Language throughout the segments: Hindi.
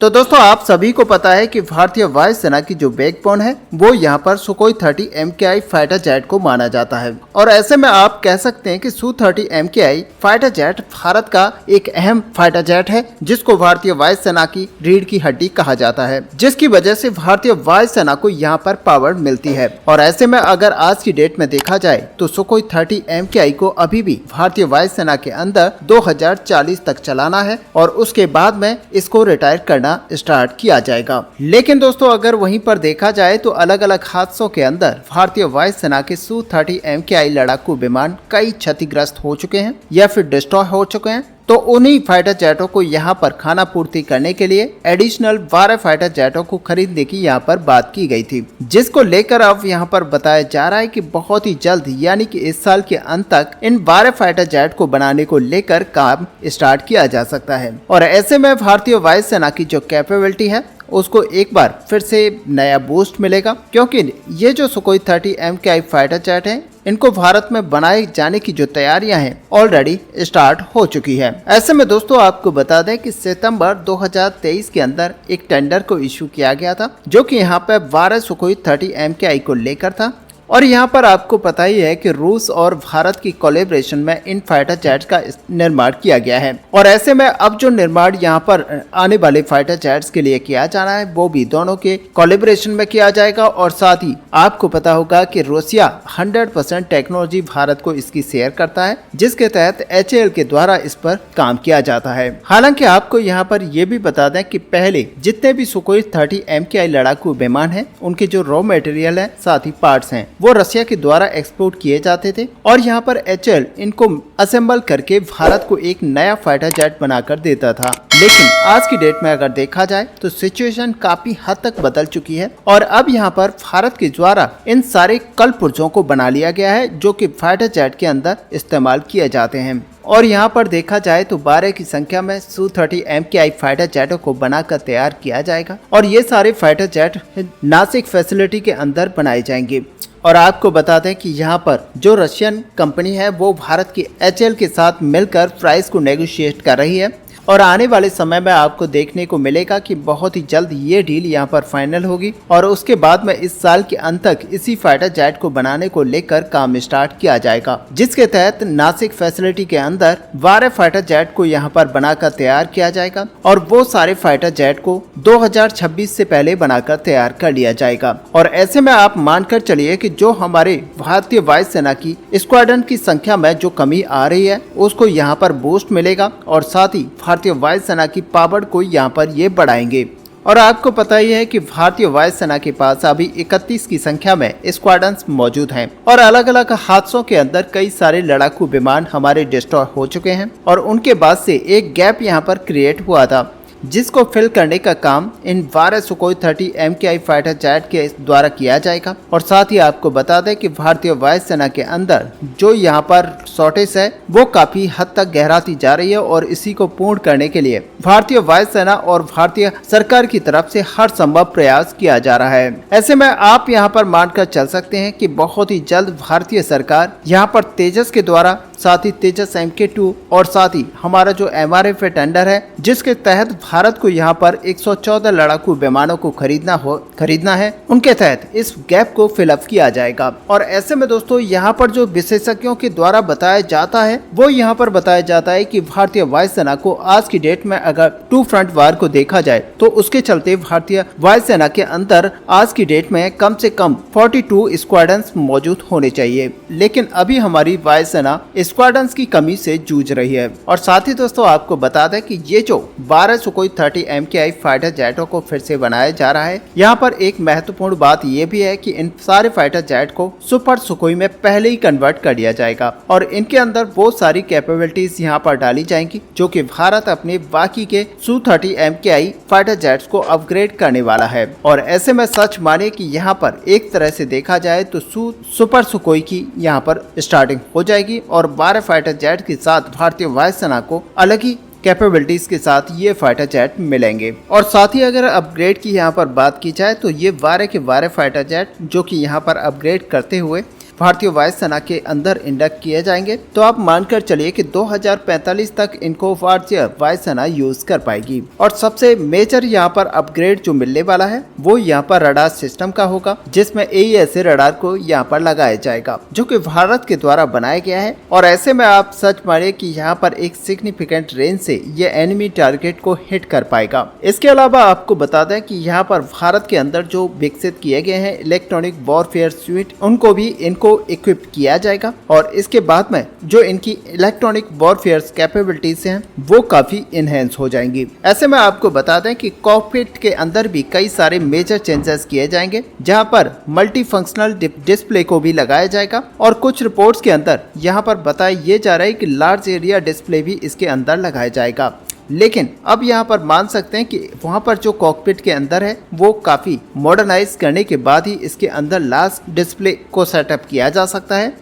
तो दोस्तों आप सभी को पता है कि भारतीय वायुसेना की जो बैकबोन है वो यहाँ पर सुखोई 30 MKI फाइटर जेट को माना जाता है। और ऐसे में आप कह सकते हैं कि Su-30 MKI fighter jet Bharat का एक अहम फाइटर जेट है, जिसको भारतीय वायुसेना की रीढ़ की हड्डी कहा जाता है, जिसकी वजह से भारतीय वायुसेना को यहाँ पर पावर मिलती है। और ऐसे में अगर आज की डेट में देखा जाए तो सुखोई 30 MKI को अभी भी भारतीय वायुसेना के अंदर 2040 तक चलाना है और उसके बाद में इसको रिटायर करना स्टार्ट किया जाएगा। लेकिन दोस्तों अगर वहीं पर देखा जाए तो अलग अलग हादसों के अंदर भारतीय वायुसेना के Su-30 MKI लड़ाकू विमान कई क्षतिग्रस्त हो चुके हैं या फिर डिस्ट्रॉय हो चुके हैं। तो उन्हीं फाइटर जेटों को यहाँ पर खाना पूर्ति करने के लिए एडिशनल 12 फाइटर जेटों को खरीदने की यहाँ पर बात की गई थी, जिसको लेकर अब यहाँ पर बताया जा रहा है कि बहुत ही जल्द यानी कि इस साल के अंत तक इन 12 फाइटर जेट को बनाने को लेकर काम स्टार्ट किया जा सकता है। और ऐसे में भारतीय वायुसेना की जो कैपेबिलिटी है उसको एक बार फिर से नया बूस्ट मिलेगा, क्योंकि ये जो सुखोई 30 MKI फाइटर जेट हैं इनको भारत में बनाए जाने की जो तैयारियां हैं ऑलरेडी स्टार्ट हो चुकी है। ऐसे में दोस्तों आपको बता दें कि सितंबर 2023 के अंदर एक टेंडर को इशू किया गया था, जो कि यहाँ पे 12 सुखोई 30 MKI को लेकर था। और यहाँ पर आपको पता ही है कि रूस और भारत की कोलैबोरेशन में इन फाइटर जेट्स का निर्माण किया गया है। और ऐसे में अब जो निर्माण यहाँ पर आने वाले फाइटर जेट्स के लिए किया जाना है वो भी दोनों के कोलैबोरेशन में किया जाएगा। और साथ ही आपको पता होगा कि रूसिया 100% टेक्नोलॉजी भारत को इसकी शेयर करता है, जिसके तहत HAL के द्वारा इस पर काम किया जाता है। हालांकि आपको यहाँ पर यह भी बता दें कि पहले जितने भी सुखोई 30 MKI लड़ाकू विमान है उनके जो रॉ मटेरियल है साथ ही पार्ट्स हैं वो रशिया के द्वारा एक्सपोर्ट किए जाते थे और यहाँ पर HAL इनको असेंबल करके भारत को एक नया फाइटर जेट बनाकर देता था। लेकिन आज की डेट में अगर देखा जाए तो सिचुएशन काफी हद तक बदल चुकी है और अब यहाँ पर भारत के द्वारा इन सारे कल पुर्जों को बना लिया गया है, जो कि फाइटर जेट के अंदर इस्तेमाल किए जाते हैं। और यहाँ पर देखा जाए तो 12 की संख्या में Su-30 MKI फाइटर जेटों को बनाकर तैयार किया जाएगा और ये सारे फाइटर जेट नासिक फैसिलिटी के अंदर बनाए जाएंगे। और आपको बता दें कि यहाँ पर जो रशियन कंपनी है वो भारत की HAL के साथ मिलकर प्राइस को नेगोशिएट कर रही है और आने वाले समय में आपको देखने को मिलेगा कि बहुत ही जल्द ये डील यहाँ पर फाइनल होगी और उसके बाद में इस साल के अंत तक इसी फाइटर जेट को बनाने को लेकर काम स्टार्ट किया जाएगा, जिसके तहत नासिक फैसिलिटी के अंदर 12 फाइटर जेट को यहाँ पर बनाकर तैयार किया जाएगा और वो सारे फाइटर जेट को 2026 से पहले बनाकर तैयार कर लिया जाएगा। और ऐसे में आप मानकर चलिए कि जो हमारे भारतीय वायुसेना की स्क्वाड्रन की संख्या में जो कमी आ रही है उसको यहाँ पर बूस्ट मिलेगा और साथ ही भारतीय वायुसेना की पावर को यहाँ पर ये बढ़ाएंगे। और आपको पता ही है कि भारतीय वायुसेना के पास अभी 31 की संख्या में स्क्वाड्रन्स मौजूद हैं और अलग अलग हादसों के अंदर कई सारे लड़ाकू विमान हमारे डिस्ट्रॉय हो चुके हैं और उनके बाद से एक गैप यहाँ पर क्रिएट हुआ था, जिसको फिल करने का काम इन 12 सुखोई 30 MKI फाइटर जेट के द्वारा किया जाएगा। और साथ ही आपको बता दें कि भारतीय वायुसेना के अंदर जो यहाँ पर शॉर्टेज है वो काफी हद तक गहराती जा रही है और इसी को पूर्ण करने के लिए भारतीय वायुसेना और भारतीय सरकार की तरफ से हर संभव प्रयास किया जा रहा है। ऐसे में आप यहाँ पर मानकर चल सकते हैं कि बहुत ही जल्द भारतीय सरकार यहाँ पर तेजस के द्वारा साथ ही तेजस MK2 और साथ ही हमारा जो MRF टेंडर है जिसके तहत भारत को यहाँ पर 114 लड़ाकू विमानों को खरीदना है, उनके तहत इस गैप को फिलअप किया जाएगा। और ऐसे में दोस्तों यहाँ पर जो विशेषज्ञों के द्वारा बताया जाता है वो यहाँ पर बताया जाता है कि भारतीय वायुसेना को आज की डेट में अगर टू फ्रंट वार को देखा जाए तो उसके चलते भारतीय वायुसेना के अंदर आज की डेट में कम से कम 42 स्क्वाड्रन्स मौजूद होने चाहिए, लेकिन अभी हमारी वायुसेना स्क्वाड्रन्स की कमी से जूझ रही है। और साथ ही दोस्तों आपको बता दें कि ये जो 12 सुखोई 30 MKI फाइटर जेटों को फिर से बनाया जा रहा है, यहाँ पर एक महत्वपूर्ण बात ये भी है कि इन सारे फाइटर जेट को सुपर सुखोई में पहले ही कन्वर्ट कर दिया जाएगा और इनके अंदर वो सारी कैपेबिलिटीज यहाँ पर डाली जाएंगी जो कि भारत अपने बाकी के Su-30 MKI फाइटर जेट्स को अपग्रेड करने वाला है। और ऐसे में सच माने कि यहाँ पर एक तरह से देखा जाए तो सुपर सुखोई की यहाँ पर स्टार्टिंग हो जाएगी और 12 फाइटर जेट के साथ भारतीय वायुसेना को अलग ही कैपेबिलिटीज के साथ ये फाइटर जेट मिलेंगे। और साथ ही अगर अपग्रेड की यहाँ पर बात की जाए तो ये 12 के 12 फाइटर जेट जो कि यहाँ पर अपग्रेड करते हुए भारतीय वायुसेना के अंदर इंडक्ट किए जाएंगे तो आप मानकर चलिए कि 2045 तक इनको भारतीय वायुसेना यूज कर पाएगी। और सबसे मेजर यहाँ पर अपग्रेड जो मिलने वाला है वो यहाँ पर रडार सिस्टम का होगा, जिसमें AESA रडार को यहाँ पर लगाया जाएगा जो कि भारत के द्वारा बनाया गया है। और ऐसे में आप सच मानिए कि यहाँ पर एक सिग्निफिकेंट रेंज से ये एनिमी टारगेट को हिट कर पाएगा। इसके अलावा आपको बता दें कि यहाँ पर भारत के अंदर जो विकसित किए गए हैं इलेक्ट्रॉनिक वॉरफेयर स्यूट उनको भी इनको इक्विप किया जाएगा। और इसके बाद में जो इनकी इलेक्ट्रॉनिक वॉरफेयर कैपेबिलिटीज हैं वो काफी इनहेंस हो जाएंगी। ऐसे में आपको बता दें कि कॉकपिट के अंदर भी कई सारे मेजर चेंजेस किए जाएंगे, जहां पर मल्टी फंक्शनल डिस्प्ले को भी लगाया जाएगा। और कुछ रिपोर्ट्स के अंदर यहां पर बताया ये जा रहा है कि लार्ज एरिया डिस्प्ले भी इसके अंदर लगाया जाएगा। लेकिन अब यहाँ पर मान सकते हैं कि वहाँ पर जो कॉकपिट के अंदर है वो काफी मॉडर्नाइज करने के बाद ही इसके अंदर लार्ज डिस्प्ले को सेटअप किया जा सकता है।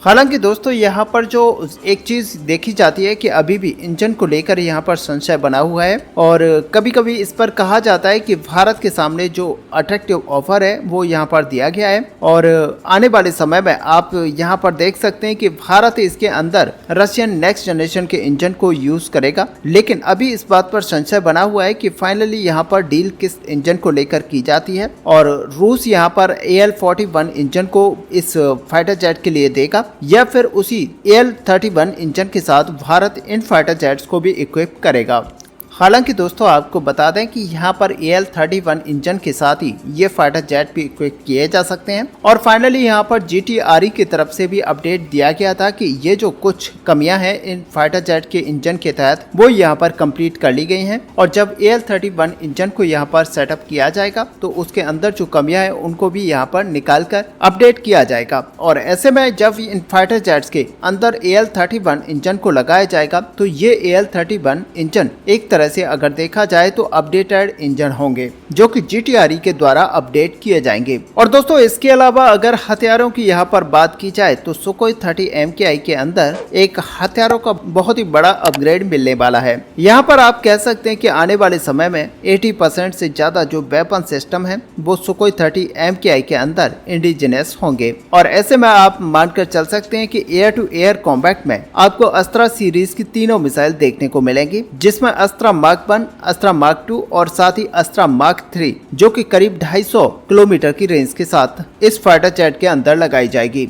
हालांकि दोस्तों यहाँ पर जो एक चीज देखी जाती है कि अभी भी इंजन को लेकर यहाँ पर संशय बना हुआ है और कभी कभी इस पर कहा जाता है कि भारत के सामने जो अट्रैक्टिव ऑफर है वो यहाँ पर दिया गया है और आने वाले समय में आप यहाँ पर देख सकते हैं कि भारत इसके अंदर रशियन नेक्स्ट जनरेशन के इंजन को यूज करेगा। लेकिन अभी इस बात पर संशय बना हुआ है कि फाइनली यहाँ पर डील किस इंजन को लेकर की जाती है और रूस यहाँ पर AL-41 इंजन को इस फाइटर जेट के लिए देगा या फिर उसी AL-31 इंजन के साथ भारत इन फाइटर जेट्स को भी इक्विप करेगा। हालांकि दोस्तों आपको बता दें कि यहाँ पर AL-31 इंजन के साथ ही ये फाइटर जेट भी इक्विप किए जा सकते हैं। और फाइनली यहाँ पर GTRE की तरफ से भी अपडेट दिया गया था कि ये जो कुछ कमियां हैं इन फाइटर जेट के इंजन के तहत वो यहाँ पर कंप्लीट कर ली गई हैं और जब AL-31 इंजन को यहाँ पर सेटअप किया जाएगा तो उसके अंदर जो कमियां हैं उनको भी यहाँ पर निकाल कर अपडेट किया जाएगा। और ऐसे में जब इन फाइटर जेट्स के अंदर AL-31 इंजन को लगाया जाएगा तो ये AL-31 इंजन एक तरह से अगर देखा जाए तो अपडेटेड इंजन होंगे जो कि GTRE के द्वारा अपडेट किए जाएंगे। और दोस्तों इसके अलावा अगर हथियारों की यहाँ पर बात की जाए तो सुखोई 30 MKI के अंदर एक हथियारों का बहुत ही बड़ा अपग्रेड मिलने वाला है। यहाँ पर आप कह सकते हैं कि आने वाले समय में 80% से ज्यादा जो वेपन सिस्टम है वो सुखोई 30 MKI के अंदर इंडिजिनस होंगे। और ऐसे में आप मानकर चल सकते हैं कि एयर टू एयर कॉम्बैट में आपको अस्त्रा सीरीज की तीनों मिसाइल देखने को मिलेंगी, जिसमें अस्त्रा मार्क 1, अस्त्रा मार्क 2 और साथ ही अस्त्रा मार्क 3 जो कि करीब 250 किलोमीटर की रेंज के साथ इस फाइटर जेट के अंदर लगाई जाएगी।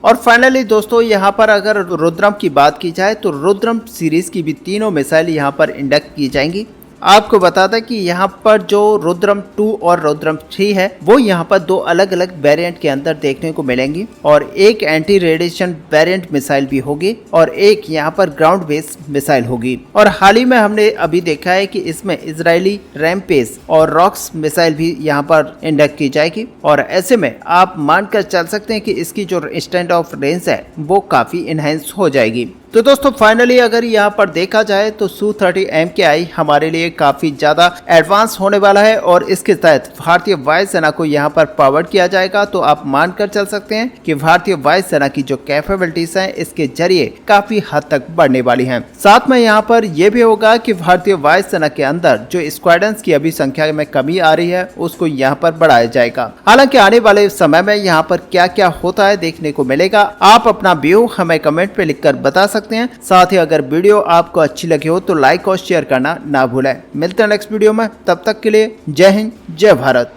और फाइनली दोस्तों यहाँ पर अगर रुद्रम की बात की जाए तो रुद्रम सीरीज की भी तीनों मिसाइल यहाँ पर इंडक्ट की जाएंगी। आपको बता दें कि यहाँ पर जो रुद्रम 2 और रुद्रम 3 है वो यहाँ पर दो अलग अलग वेरिएंट के अंदर देखने को मिलेंगी और एक एंटी रेडिएशन वेरिएंट मिसाइल भी होगी और एक यहाँ पर ग्राउंड बेस्ड मिसाइल होगी। और हाल ही में हमने अभी देखा है कि इसमें इजरायली रैमपेज और रॉक्स मिसाइल भी यहाँ पर इंडक्ट की जाएगी। और ऐसे में आप मानकर चल सकते हैं कि इसकी जो स्टैंड ऑफ रेंज है वो काफी इनहेंस हो जाएगी। तो दोस्तों फाइनली अगर यहाँ पर देखा जाए तो Su-30 MKI हमारे लिए काफी ज्यादा एडवांस होने वाला है और इसके तहत भारतीय वायुसेना को यहाँ पर पावर्ड किया जाएगा। तो आप मानकर चल सकते हैं कि भारतीय वायुसेना की जो कैपेबिलिटीज हैं इसके जरिए काफी हद तक बढ़ने वाली हैं। साथ में यहाँ पर यह भी होगा कि भारतीय वायुसेना के अंदर जो स्क्वाड्रंस की अभी संख्या में कमी आ रही है उसको यहाँ पर बढ़ाया जाएगा। हालांकि आने वाले समय में यहाँ पर क्या क्या होता है देखने को मिलेगा। आप अपना व्यू हमें कमेंट पे लिखकर बता सकते हैं। साथ ही अगर वीडियो आपको अच्छी लगी हो तो लाइक और शेयर करना ना भूलें। मिलते हैं नेक्स्ट वीडियो में, तब तक के लिए जय हिंद जय भारत।